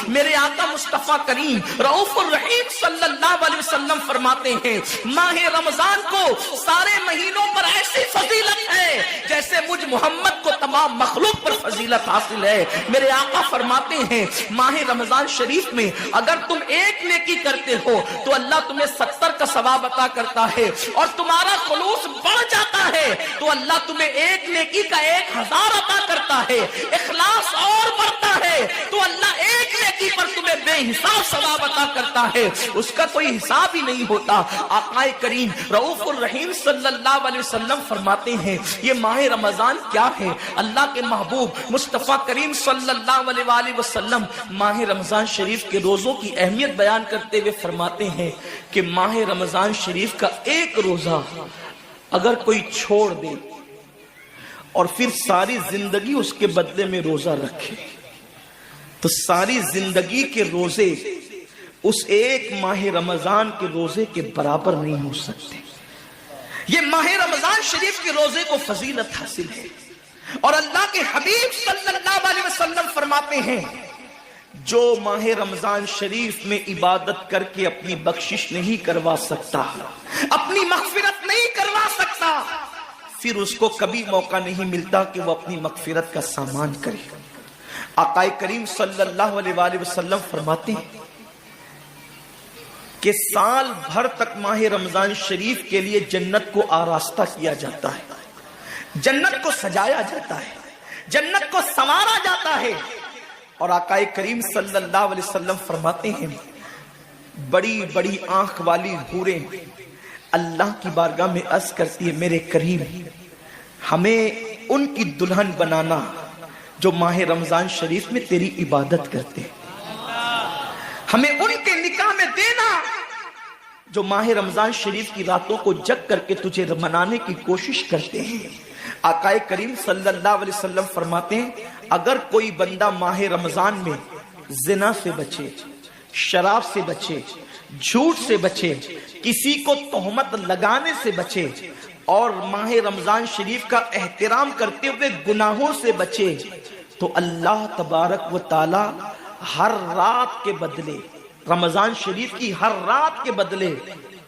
میرے آقا مصطفیٰ کریم رؤوف الرحیم صلی اللہ علیہ وسلم فرماتے ہیں ماہ رمضان کو سارے مہینوں پر ایسی فضیلت ہے جیسے مجھ محمد کو تمام مخلوق پر فضیلت حاصل ہے۔ میرے آقا فرماتے ہیں ماہ رمضان شریف میں اگر تم ایک نیکی کرتے ہو تو اللہ تمہیں 70 کا ثواب عطا کرتا ہے، اور تمہارا خلوص بڑھ جاتا ہے تو اللہ تمہیں ایک نیکی کا 1000 عطا کرتا ہے، اخلاص اور بڑھتا ہے تو اللہ ایک نیکی پر تمہیں بے حساب ثواب عطا کرتا ہے، اس کا کوئی حساب ہی نہیں ہوتا۔ آقا کریم رؤوف الرحیم صلی اللہ علیہ وسلم فرماتے ہیں یہ ماہ رمضان کیا ہے؟ اللہ کے محبوب مصطفیٰ کریم صلی اللہ علیہ وآلہ وسلم ماہ رمضان شریف کے روزوں کی اہمیت بیان کرتے ہوئے فرماتے ہیں کہ ماہ رمضان شریف کا ایک روزہ اگر کوئی چھوڑ دے اور پھر ساری زندگی اس کے بدلے میں روزہ رکھے تو ساری زندگی کے روزے اس ایک ماہ رمضان کے روزے کے برابر نہیں ہو سکتے۔ یہ ماہ رمضان شریف کے روزے کو فضیلت حاصل ہے، اور اللہ کے حبیب صلی اللہ علیہ وسلم فرماتے ہیں جو ماہ رمضان شریف میں عبادت کر کے اپنی بخشش نہیں کروا سکتا، اپنی مغفرت نہیں کروا سکتا، پھر اس کو کبھی موقع نہیں ملتا کہ وہ اپنی مغفرت کا سامان کرے۔ آقا کریم صلی اللہ علیہ وآلہ وسلم فرماتے ہیں کہ سال بھر تک ماہ رمضان شریف کے لیے جنت کو آراستہ کیا جاتا ہے، جنت کو سجایا جاتا ہے، جنت کو سنوارا جاتا ہے، اور آقا کریم صلی اللہ علیہ وسلم فرماتے ہیں بڑی بڑی آنکھ والی حوریں اللہ کی بارگاہ میں عرض کرتی ہے میرے کریم ہمیں ان کی دلہن بنانا جو ماہ رمضان شریف میں تیری عبادت کرتے ہیں، ہمیں ان کے نکاح میں دینا جو ماہ رمضان شریف کی راتوں کو جگ کر کے تجھے منانے کی کوشش کرتے ہیں۔ آقا کریم صلی اللہ علیہ وسلم فرماتے ہیں اگر کوئی بندہ ماہ رمضان میں زنا سے بچے، شراب سے بچے، جھوٹ سے بچے، کسی کو تہمت لگانے سے بچے، اور ماہ رمضان شریف کا احترام کرتے ہوئے گناہوں سے بچے تو اللہ تبارک و تعالی ہر رات کے بدلے، رمضان شریف کی ہر رات کے بدلے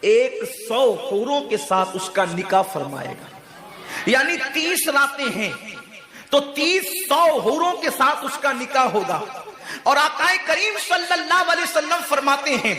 100 حوروں کے ساتھ اس کا نکاح فرمائے گا۔ یعنی 30 راتیں ہیں تو 100 حوروں کے ساتھ اس کا نکاح ہوگا۔ اور آقا کریم صلی اللہ علیہ وسلم فرماتے ہیں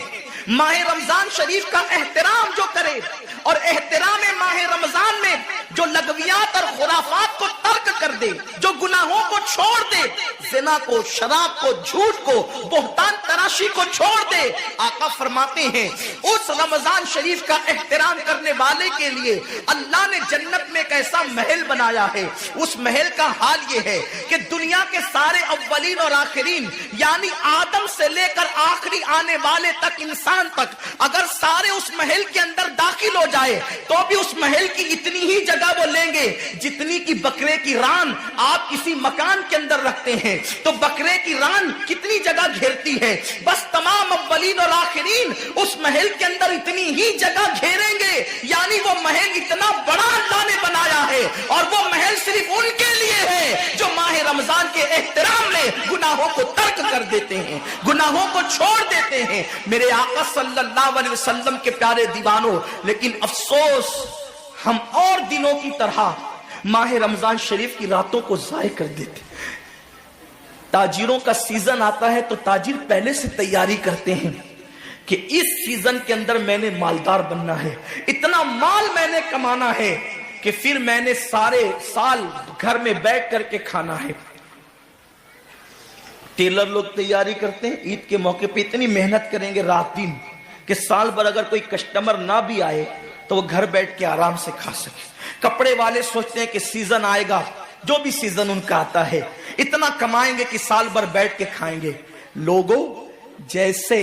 ماہ رمضان شریف کا احترام جو کرے اور احترام ماہ رمضان میں جو لغویات اور خرافات کو ترک کر دے، جو گناہوں کو چھوڑ دے، زنا کو، شراب کو، جھوٹ کو، بہتان تراشی کو چھوڑ دے، آقا فرماتے ہیں اس رمضان شریف کا احترام کرنے والے کے لیے اللہ نے جنت میں ایک ایسا محل بنایا ہے۔ اس محل کا حال یہ ہے کہ دنیا کے سارے اولین اور آخرین یعنی آدم سے لے کر آخری آنے والے تک، انسان تک، اگر سارے اس محل کے اندر داخل ہو جائے تو بھی اس محل کی اتنی ہی جگہ وہ لیں گے جتنی کی بکرے کی ران آپ کسی مکان کے اندر رکھتے ہیں تو بکرے کی ران کتنی جگہ گھیرتی ہے، بس تمام اولین اور آخرین اس محل کے اندر اتنی ہی جگہ گھیریں گے۔ یعنی وہ محل اتنا بڑا اللہ نے بنایا ہے، اور وہ محل صرف ان کے لیے ہے جو ماہ رمضان کے احترام میں گناہوں کو ترک کر دیتے ہیں، گناہوں کو چھوڑ دیتے ہیں۔ میرے آقا صلی اللہ علیہ وسلم کے پیارے دیوانوں، لیکن افسوس ہم اور دنوں کی طرح ماہ رمضان شریف کی راتوں کو ضائع کر دیتے۔ تاجروں کا سیزن آتا ہے تو تاجر پہلے سے تیاری کرتے ہیں کہ اس سیزن کے اندر میں نے مالدار بننا ہے، اتنا مال میں نے کمانا ہے کہ پھر میں نے سارے سال گھر میں بیٹھ کر کے کھانا ہے۔ ٹیلر لوگ تیاری کرتے ہیں عید کے موقع پہ اتنی محنت کریں گے رات دن کہ سال بھر اگر کوئی کسٹمر نہ بھی آئے تو وہ گھر بیٹھ کے آرام سے کھا سکے۔ کپڑے والے سوچتے ہیں کہ سیزن آئے گا، جو بھی سیزن ان کا آتا ہے اتنا کمائیں گے کہ سال بھر بیٹھ کے کھائیں گے۔ لوگوں جیسے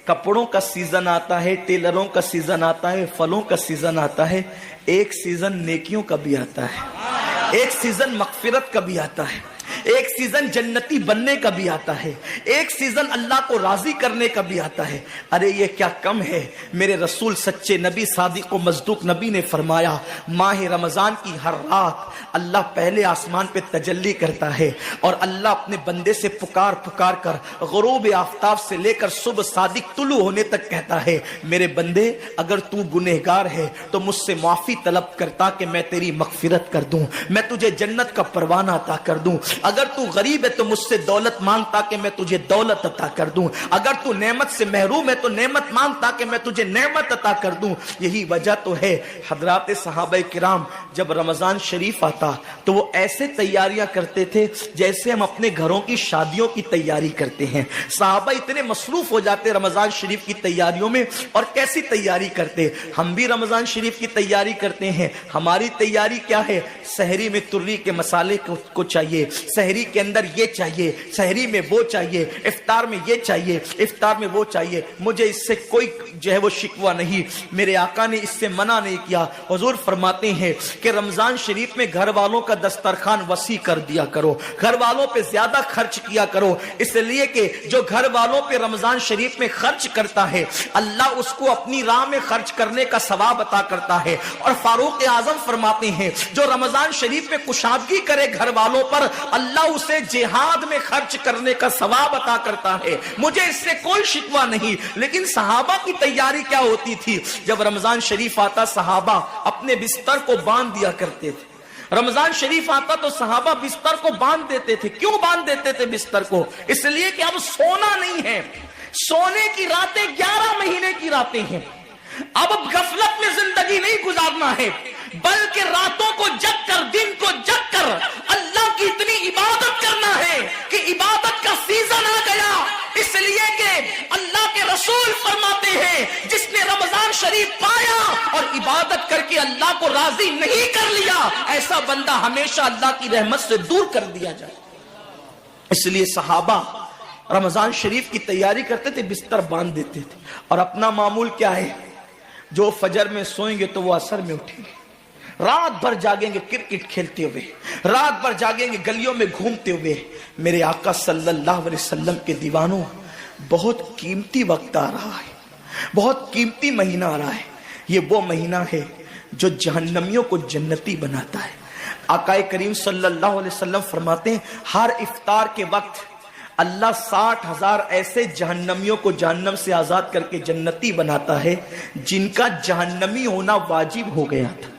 کپڑوں کا سیزن آتا ہے، ٹیلروں کا سیزن آتا ہے، پھلوں کا سیزن آتا ہے، ایک سیزن نیکیوں کا بھی آتا ہے، ایک سیزن مغفرت کا بھی آتا ہے، ایک سیزن جنتی بننے کا بھی آتا ہے، ایک سیزن اللہ کو راضی کرنے کا بھی آتا ہے۔ ارے یہ کیا کم ہے، میرے رسول سچے نبی صادق و مصدوق نبی نے فرمایا ماہ رمضان کی ہر رات اللہ پہلے آسمان پہ تجلی کرتا ہے اور اللہ اپنے بندے سے پکار پکار کر غروب آفتاب سے لے کر صبح صادق طلوع ہونے تک کہتا ہے میرے بندے اگر تو گنہگار ہے تو مجھ سے معافی طلب کرتا کہ میں تیری مغفرت کر دوں، میں تجھے جنت کا پروانہ عطا کر دوں، اگر تو غریب ہے تو مجھ سے دولت مانگتا کہ میں تجھے دولت عطا کر دوں، اگر تو نعمت سے محروم ہے تو نعمت مانگتا کہ میں تجھے نعمت عطا کر دوں۔ یہی وجہ تو ہے حضرات صحابہ کرام جب رمضان شریف آتا تو وہ ایسے تیاریاں کرتے تھے جیسے ہم اپنے گھروں کی شادیوں کی تیاری کرتے ہیں۔ صحابہ اتنے مصروف ہو جاتے رمضان شریف کی تیاریوں میں، اور کیسی تیاری کرتے، ہم بھی رمضان شریف کی تیاری کرتے ہیں۔ ہماری تیاری کیا ہے؟ سحری میں تری کے مسالے کو چاہیے، سحری کے اندر یہ چاہیے، سحری میں وہ چاہیے، افطار میں یہ چاہیے، افطار میں وہ چاہیے۔ مجھے اس سے کوئی جو ہے وہ شکوہ نہیں، میرے آقا نے اس سے منع نہیں کیا۔ حضور فرماتے ہیں کہ رمضان شریف میں گھر والوں کا دسترخوان وسیع کر دیا کرو، گھر والوں پہ زیادہ خرچ کیا کرو، اس لیے کہ جو گھر والوں پہ رمضان شریف میں خرچ کرتا ہے اللہ اس کو اپنی راہ میں خرچ کرنے کا ثواب عطا کرتا ہے۔ اور فاروق اعظم فرماتے ہیں جو رمضان شریف میں کشادگی کرے گھر والوں پر اللہ اسے جہاد میں خرچ کرنے کا ثواب عطا کرتا ہے۔ مجھے اس سے کوئی شکوہ نہیں، لیکن صحابہ کی تیاری کیا ہوتی تھی؟ جب رمضان شریف آتا صحابہ اپنے بستر کو باندھ دیا کرتے تھے۔ رمضان شریف آتا تو صحابہ بستر کو باندھ دیتے تھے۔ کیوں باندھ دیتے تھے بستر کو؟ اس لیے کہ اب سونا نہیں ہے، سونے کی راتیں 11 مہینے کی راتیں ہیں، اب غفلت میں زندگی نہیں گزارنا ہے، بلکہ راتوں کو جگ کر دن کو جگ کر اللہ کی اتنی عبادت کرنا ہے کہ عبادت کا سیزن آ گیا۔ اس لیے کہ اللہ کے رسول فرماتے ہیں جس نے رمضان شریف پایا اور عبادت کر کے اللہ کو راضی نہیں کر لیا ایسا بندہ ہمیشہ اللہ کی رحمت سے دور کر دیا جائے۔ اس لیے صحابہ رمضان شریف کی تیاری کرتے تھے، بستر باندھ دیتے تھے، اور اپنا معمول کیا ہے؟ جو فجر میں سوئیں گے تو وہ عصر میں اٹھیں گے، رات بھر جاگیں گے کرکٹ کھیلتے ہوئے، رات بھر جاگیں گے گلیوں میں گھومتے ہوئے۔ میرے آقا صلی اللہ علیہ وسلم کے دیوانوں، بہت قیمتی وقت آ رہا ہے، بہت قیمتی مہینہ آ رہا ہے۔ یہ وہ مہینہ ہے جو جہنمیوں کو جنتی بناتا ہے۔ آقا کریم صلی اللہ علیہ وسلم فرماتے ہیں ہر افطار کے وقت اللہ 60,000 ایسے جہنمیوں کو جہنم سے آزاد کر کے جنتی بناتا ہے جن کا جہنمی ہونا واجب ہو گیا تھا۔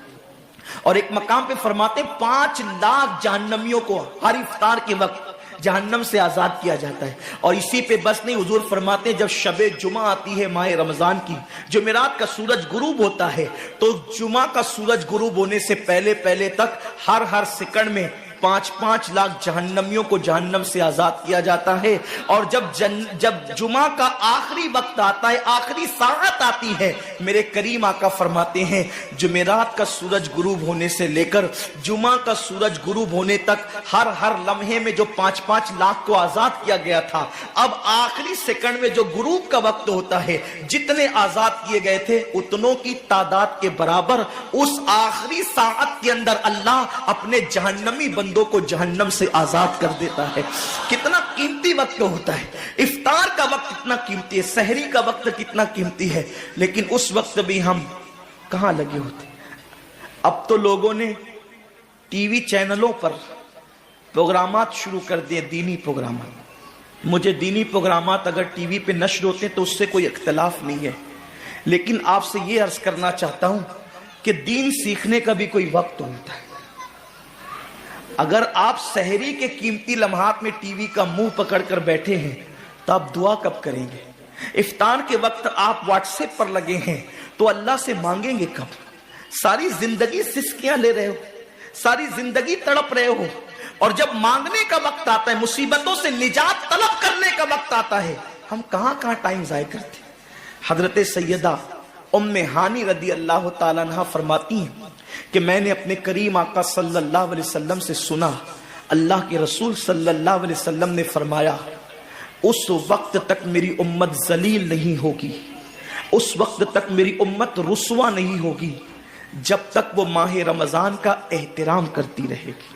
اور ایک مقام پہ فرماتے ہیں 5 لاکھ جہنمیوں کو ہر افطار کے وقت جہنم سے آزاد کیا جاتا ہے۔ اور اسی پہ بس نہیں، حضور فرماتے ہیں جب شب جمعہ آتی ہے ماہ رمضان کی، جمعرات کا سورج غروب ہوتا ہے، تو جمعہ کا سورج غروب ہونے سے پہلے پہلے تک ہر سیکنڈ میں 5 لاکھ جہنمیوں کو جہنم سے آزاد کیا جاتا ہے۔ اور جب جمعہ کا آخری وقت آتا ہے، آخری ساعت آتی ہے، میرے کریم آقا فرماتے ہیں جمعرات کا سورج غروب ہونے سے لے کر جمعہ کا سورج غروب ہونے تک ہر لمحے میں جو 5 لاکھ کو آزاد کیا گیا تھا، اب آخری سیکنڈ میں جو غروب کا وقت ہوتا ہے جتنے آزاد کیے گئے تھے اتنوں کی تعداد کے برابر اس آخری ساعت کے اندر اللہ اپنے جہنمی بندوں کو جہنم سے آزاد کر دیتا ہے۔ کتنا قیمتی وقت ہوتا ہے، افطار کا وقت کتنا قیمتی ہے، سحری کا وقت کتنا قیمتی ہے، لیکن اس وقت بھی ہم کہاں لگے ہوتے۔ اب تو لوگوں نے ٹی وی چینلوں پر پروگرامات شروع کر دیے، دینی پروگرامات۔ مجھے دینی پروگرامات اگر ٹی وی پہ نشر ہوتے ہیں تو اس سے کوئی اختلاف نہیں ہے، لیکن آپ سے یہ عرض کرنا چاہتا ہوں کہ دین سیکھنے کا بھی کوئی وقت ہوتا ہے۔ اگر آپ سحری کے قیمتی لمحات میں ٹی وی کا منہ پکڑ کر بیٹھے ہیں تو آپ دعا کب کریں گے؟ افطار کے وقت آپ واٹس ایپ پر لگے ہیں تو اللہ سے مانگیں گے کب؟ ساری زندگی سسکیاں لے رہے ہو، ساری زندگی تڑپ رہے ہو، اور جب مانگنے کا وقت آتا ہے، مصیبتوں سے نجات طلب کرنے کا وقت آتا ہے، ہم کہاں ٹائم ضائع کرتے ہیں۔ حضرت سیدہ ام ہانی رضی اللہ تعالیٰ عنہ فرماتی ہیں کہ میں نے اپنے کریم آقا صلی اللہ علیہ وسلم سے سنا، اللہ کے رسول صلی اللہ علیہ وسلم نے فرمایا اس وقت تک میری امت ذلیل نہیں ہوگی، اس وقت تک میری امت رسوا نہیں ہوگی جب تک وہ ماہ رمضان کا احترام کرتی رہے گی،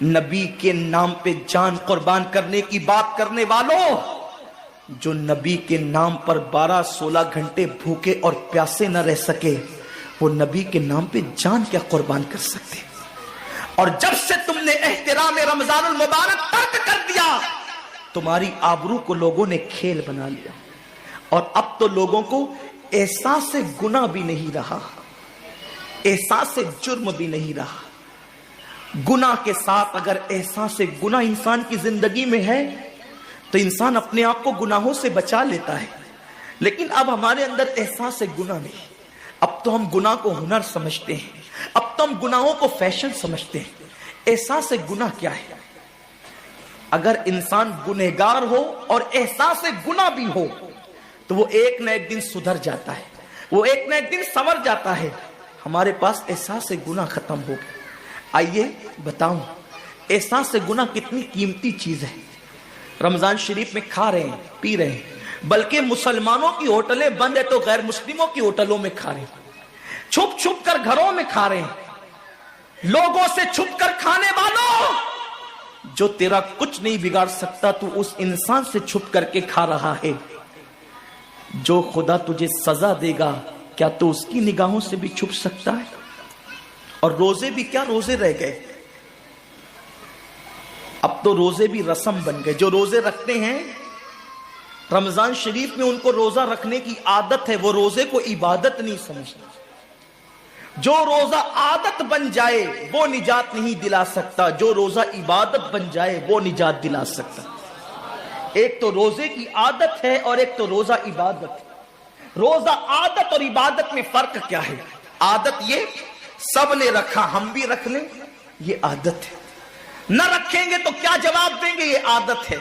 نبی کے نام پہ جان قربان کرنے کی بات کرنے والوں، جو نبی کے نام پر 12-16 گھنٹے بھوکے اور پیاسے نہ رہ سکے، وہ نبی کے نام پہ جان کیا قربان کر سکتے؟ اور جب سے تم نے احترام رمضان المبارک ترک کر دیا، تمہاری آبرو کو لوگوں نے کھیل بنا لیا، اور اب تو لوگوں کو احساس گناہ بھی نہیں رہا، احساس جرم بھی نہیں رہا۔ گناہ کے ساتھ اگر احساس گناہ انسان کی زندگی میں ہے تو انسان اپنے آپ کو گناہوں سے بچا لیتا ہے، لیکن اب ہمارے اندر احساس گناہ نہیں۔ اب تو ہم گناہ کو ہنر سمجھتے ہیں، اب تو ہم گناہوں کو فیشن سمجھتے ہیں۔ احساس گناہ کیا ہے؟ اگر انسان گنہگار ہو اور احساس گناہ بھی ہو تو وہ ایک نہ ایک دن سدھر جاتا ہے، وہ ایک نہ ایک دن سنور جاتا ہے۔ ہمارے پاس احساس گناہ ختم ہو گیا۔ آئیے بتاؤں احساس گناہ کتنی قیمتی چیز ہے۔ رمضان شریف میں کھا رہے ہیں، پی رہے ہیں، بلکہ مسلمانوں کی ہوٹلیں بند ہے تو غیر مسلموں کی ہوٹلوں میں کھا رہے ہیں، چھپ چھپ کر گھروں میں کھا رہے ہیں۔ لوگوں سے چھپ کر کھانے والوں، جو تیرا کچھ نہیں بگاڑ سکتا تو اس انسان سے چھپ کر کے کھا رہا ہے۔ جو خدا تجھے سزا دے گا کیا تو اس کی نگاہوں سے بھی چھپ سکتا ہے؟ اور روزے بھی کیا روزے رہ گئے، اب تو روزے بھی رسم بن گئے۔ جو روزے رکھتے ہیں رمضان شریف میں، ان کو روزہ رکھنے کی عادت ہے، وہ روزے کو عبادت نہیں سمجھتے۔ جو روزہ عادت بن جائے وہ نجات نہیں دلا سکتا، جو روزہ عبادت بن جائے وہ نجات دلا سکتا۔ ایک تو روزے کی عادت ہے اور ایک تو روزہ عبادت ہے۔ روزہ عادت اور عبادت میں فرق کیا ہے؟ عادت یہ سب نے رکھا ہم بھی رکھ لیں، یہ عادت ہے۔ نہ رکھیں گے تو کیا جواب دیں گے، یہ عادت ہے۔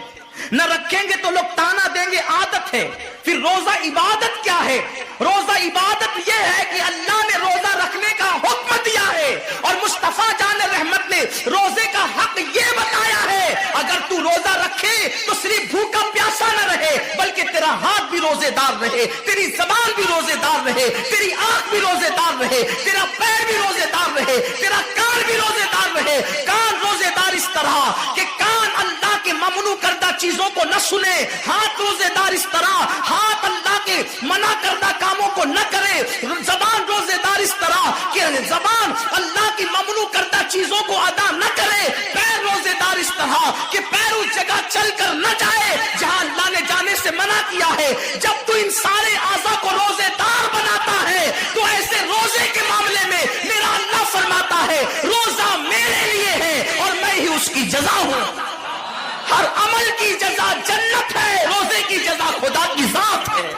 نہ رکھیں گے تو لوگ تانا دیں گے، عادت ہے۔ پھر روزہ عبادت کیا ہے؟ روزہ عبادت یہ ہے کہ اللہ نے روزہ رکھنے کا حکم دیا ہے، اور مصطفیٰ جان رحمت نے روزے کا حق یہ بتایا ہے، اگر تو روزہ رکھے تو صرف بھوکا پیاسا نہ رہے، بلکہ تیرا ہاتھ بھی روزے دار رہے، تیری زبان بھی روزے دار رہے، تیری آنکھ بھی روزے دار رہے، تیرا پیر بھی روزے دار رہے، تیرا کان بھی روزے دار رہے۔ کان روزے دار اس طرح کہ کان اللہ کے ممنوع کردہ چیزوں کو نہ سنے، ہاتھ روزے دار اس طرح ہاتھ اللہ کے منع کردہ کاموں کو نہ کرے، زبان روزے دار اس طرح کہ زبان اللہ کی ممنوع کردہ چیزوں کو ادا نہ کرے، پیر روزے دار اس طرح کہ پیر اس جگہ چل کر نہ جائے جہاں اللہ نے جانے سے منع کیا ہے۔ جب تو ان سارے اعضاء کو روزے دار بناتا ہے تو ایسے روزے کے معاملے میں میرا اللہ فرماتا ہے روزہ میرے لیے ہے اور میں ہی اس کی جزا ہوں۔ ہر عمل کی جزا جنت ہے، روزے کی جزا خدا کی ذات ہے۔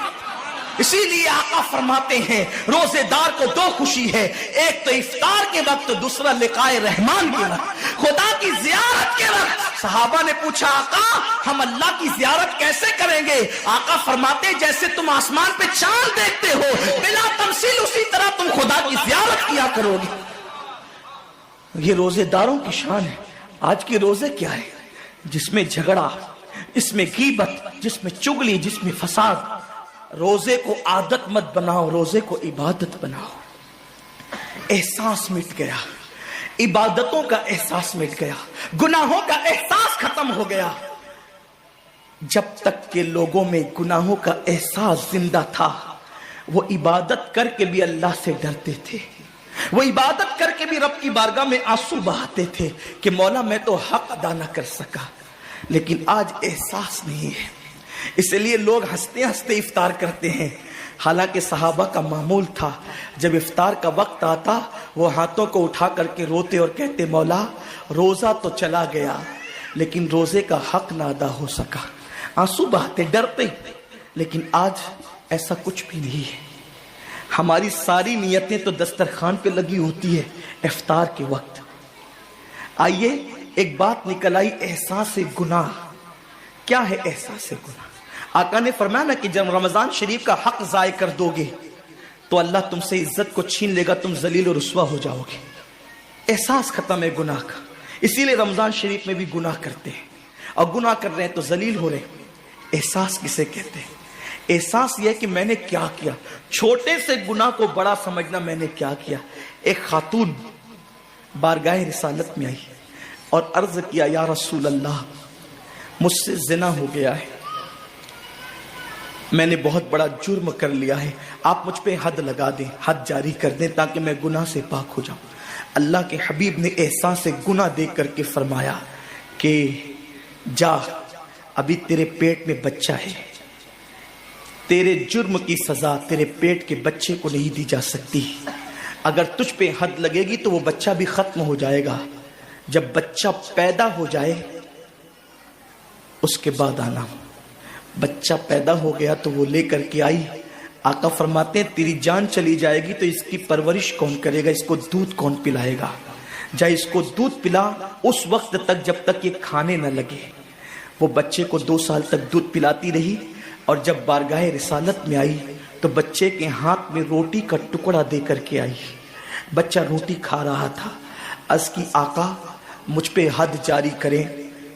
اسی لیے آقا فرماتے ہیں روزے دار کو دو خوشی ہے، ایک تو افطار کے وقت، دوسرا لقائے رحمان کے وقت، خدا کی زیارت کے وقت۔ صحابہ نے پوچھا آقا ہم اللہ کی زیارت کیسے کریں گے؟ آقا فرماتے جیسے تم آسمان پہ چاند دیکھتے ہو بلا تمثیل، اسی طرح تم خدا کی زیارت کیا کرو گے۔ یہ روزے داروں کی شان ہے۔ آج کے روزے کیا ہے؟ جس میں جھگڑا، جس میں غیبت، جس میں چگلی، جس میں فساد۔ روزے کو عادت مت بناؤ، روزے کو عبادت بناؤ۔ احساس مٹ گیا، عبادتوں کا احساس مٹ گیا، گناہوں کا احساس ختم ہو گیا۔ جب تک کہ لوگوں میں گناہوں کا احساس زندہ تھا وہ عبادت کر کے بھی اللہ سے ڈرتے تھے، وہ عبادت کر کے بھی رب کی بارگاہ میں آنسو بہاتے تھے کہ مولا میں تو حق ادا نہ کر سکا۔ لیکن آج احساس نہیں ہے، اس لیے لوگ ہنستے ہنستے افطار کرتے ہیں۔ حالانکہ صحابہ کا معمول تھا جب افطار کا وقت آتا وہ ہاتھوں کو اٹھا کر کے روتے اور کہتے مولا روزہ تو چلا گیا لیکن روزے کا حق نہ ادا ہو سکا، آنسو بہاتے ڈرتے۔ لیکن آج ایسا کچھ بھی نہیں ہے، ہماری ساری نیتیں تو دسترخوان پہ لگی ہوتی ہے افطار کے وقت۔ آئیے ایک بات نکل آئی، احساس گناہ۔ کیا ہے احساس گناہ؟ آقا نے فرمایا نا کہ جب رمضان شریف کا حق ضائع کر دو گے تو اللہ تم سے عزت کو چھین لے گا، تم ذلیل و رسوا ہو جاؤ گے۔ احساس ختم ہے گناہ کا، اسی لیے رمضان شریف میں بھی گناہ کرتے ہیں، اور گناہ کر رہے ہیں تو ذلیل ہو رہے ہیں۔ احساس کسے کہتے ہیں؟ احساس یہ ہے کہ میں نے کیا کیا، چھوٹے سے گناہ کو بڑا سمجھنا میں نے کیا کیا۔ ایک خاتون بارگاہ رسالت میں آئی، اور عرض کیا یا رسول اللہ مجھ سے زنا ہو گیا ہے، میں نے بہت بڑا جرم کر لیا ہے، آپ مجھ پہ حد لگا دیں، حد جاری کر دیں تاکہ میں گناہ سے پاک ہو جاؤں۔ اللہ کے حبیب نے احساس گناہ دیکھ کر کے فرمایا کہ جا، ابھی تیرے پیٹ میں بچہ ہے، تیرے جرم کی سزا تیرے پیٹ کے بچے کو نہیں دی جا سکتی، اگر تجھ پہ حد لگے گی تو وہ بچہ بھی ختم ہو جائے گا، جب بچہ پیدا ہو جائے اس کے بعد آنا۔ بچہ پیدا ہو گیا تو وہ لے کر کے آئی، آقا فرماتے ہیں تیری جان چلی جائے گی تو اس کی پرورش کون کرے گا، اس کو دودھ کون پلائے گا، جا اس کو دودھ پلا اس وقت تک جب تک یہ کھانے نہ لگے۔ وہ بچے کو 2 سال تک دودھ پلاتی رہی، اور جب بارگاہ رسالت میں آئی تو بچے کے ہاتھ میں روٹی کا ٹکڑا دے کر کے آئی، بچہ روٹی کھا رہا تھا، عرض کی آقا مجھ پہ حد جاری کریں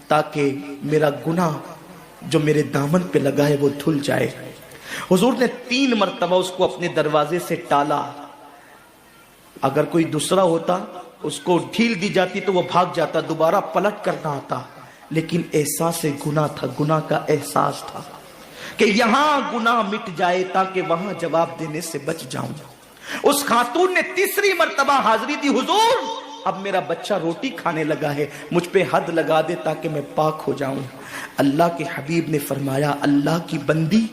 تاکہ میرا گناہ جو میرے دامن پہ لگا ہے وہ دھل جائے۔ حضور نے 3 مرتبہ اس کو اپنے دروازے سے ٹالا، اگر کوئی دوسرا ہوتا اس کو ڈھیل دی جاتی تو وہ بھاگ جاتا، دوبارہ پلٹ کرنا آتا، لیکن احساس گناہ تھا، گناہ کا احساس تھا کہ یہاں گناہ مٹ جائے تاکہ وہاں جواب دینے سے بچ جاؤں۔ اس خاتون نے 3 مرتبہ حاضری دی، حضور اب میرا بچہ روٹی کھانے لگا ہے، مجھ پہ حد لگا دے تاکہ میں پاک ہو جاؤں۔ اللہ کے حبیب نے فرمایا اللہ کی بندی،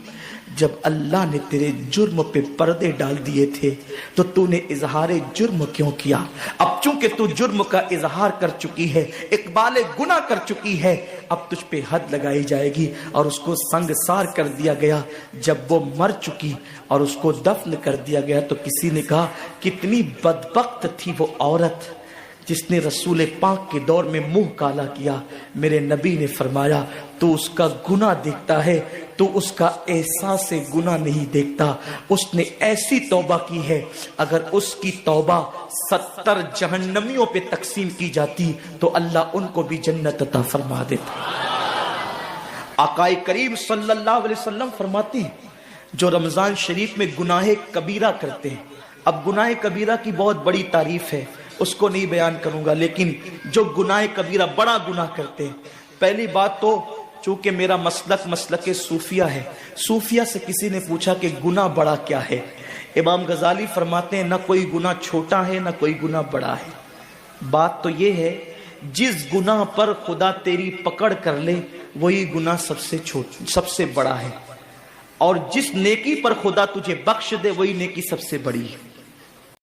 جب اللہ نے تیرے جرم پہ پردے ڈال دیے تھے تو تو نے اظہار جرم کیوں کیا؟ اب چونکہ تو جرم کا اظہار کر چکی ہے، اقبال گناہ کر چکی ہے، اب تجھ پہ حد لگائی جائے گی۔ اور اس کو سنگسار کر دیا گیا۔ جب وہ مر چکی اور اس کو دفن کر دیا گیا تو کسی نے کہا کتنی بدبخت تھی وہ عورت جس نے رسول پاک کے دور میں منہ کالا کیا۔ میرے نبی نے فرمایا تو اس کا گناہ دیکھتا ہے، تو اس کا احساس گناہ نہیں دیکھتا۔ اس نے ایسی توبہ کی ہے، اگر اس کی توبہ 70 جہنمیوں پہ تقسیم کی جاتی تو اللہ ان کو بھی جنت عطا فرما دیتا۔ آقا کریم صلی اللہ علیہ وسلم فرماتے ہیں جو رمضان شریف میں گناہ کبیرہ کرتے ہیں، اب گناہ کبیرہ کی بہت بڑی تعریف ہے، اس کو نہیں بیان کروں گا، لیکن جو گناہ کبیرہ بڑا گناہ کرتے ہیں، پہلی بات تو چونکہ میرا مسلک صوفیہ ہے، صوفیہ سے کسی نے پوچھا کہ گناہ بڑا کیا ہے؟ امام غزالی فرماتے ہیں نہ کوئی گناہ چھوٹا ہے نہ کوئی گناہ بڑا ہے، بات تو یہ ہے جس گناہ پر خدا تیری پکڑ کر لے وہی گناہ سب سے بڑا ہے، اور جس نیکی پر خدا تجھے بخش دے وہی نیکی سب سے بڑی ہے۔